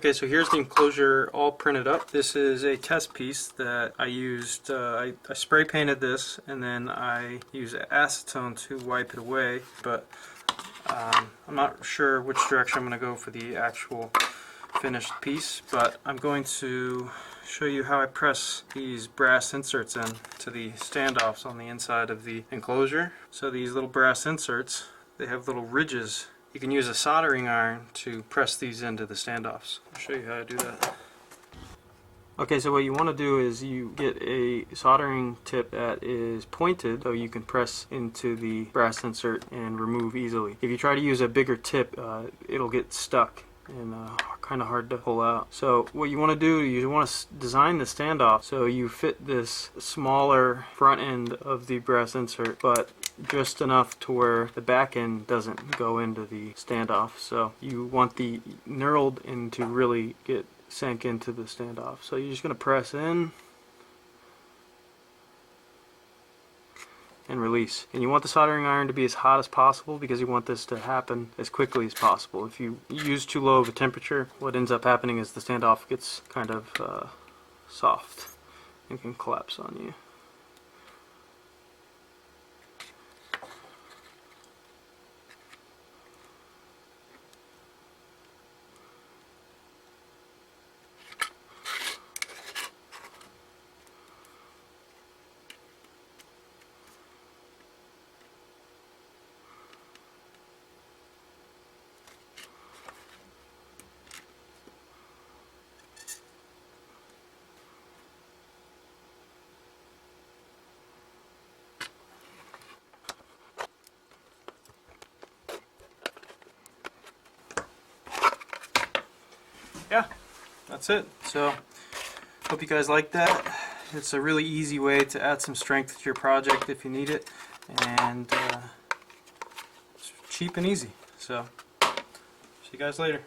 Okay, so here's the enclosure all printed up. This is a test piece that I used. I spray painted this, and then I used acetone to wipe it away. But I'm not sure which direction I'm going to go for the actual finished piece. But I'm going to show you how I press these brass inserts in to the standoffs on the inside of the enclosure. So these little brass inserts, they have little ridges. You can use a soldering iron to press these into the standoffs. I'll show you how to do that. Okay, so what you want to do is you get a soldering tip that is pointed so you can press into the brass insert and remove easily. If you try to use a bigger tip, it'll get stuck and kind of hard to pull out. So what you want to do, you want to design the standoff so you fit this smaller front end of the brass insert, but just enough to where the back end doesn't go into the standoff. So you want the knurled end to really get sank into the standoff. So you're just going to press in and release. And you want the soldering iron to be as hot as possible because you want this to happen as quickly as possible. If you use too low of a temperature, what ends up happening is the standoff gets kind of soft and can collapse on you. Yeah, that's it. So hope you guys like that. It's a really easy way to add some strength to your project if you need it, and it's cheap and easy. So see you guys later.